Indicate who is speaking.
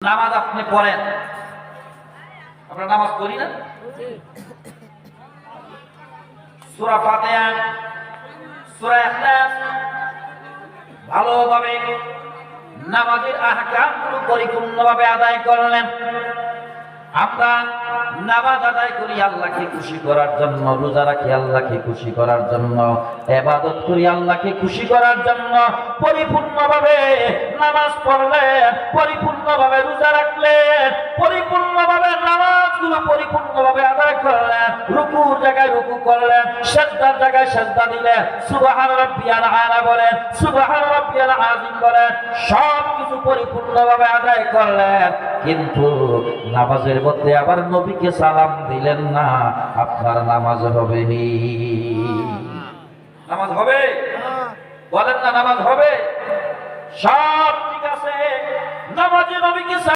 Speaker 1: নামাজ আপনি পড়েন, আমরা নামাজ পড়ি না? সূরা ফাতিহা, সূরা ইখলাস ভালোভাবে নামাজের আহকামগুলো পরিপূর্ণভাবে আদায় করলেন। আমরা নামাজ আদায় করি আল্লাহকে খুশি করার জন্য, রোজা রাখি আল্লাহকে খুশি করার জন্য, ইবাদত করি আল্লাহকে খুশি করার জন্য। পরিপূর্ণভাবে নামাজ পড়লে, পরিপূর্ণভাবে রোজা রাখলে, পরিপূর্ণভাবে নামাজগুলো পরিপূর্ণভাবে আদায় করলেন, রুকুর জায়গায় রুকু করলেন, সিজদার জায়গায় সিজদা দিলেন, সুবহান রাব্বিয়াল আলা বলেন, সুবহান রাব্বিয়াল আযীম বলেন, সব কিছু পরিপূর্ণভাবে আদায় করলেন। কিন্তু নামাজের মধ্যে আবার নবীকে সালাম দিলেন না, আপনার নামাজ হবে নি? নামাজ হবে? বলেন না নামাজ হবে? সব ঠিক আছে, নামাজে নবীকে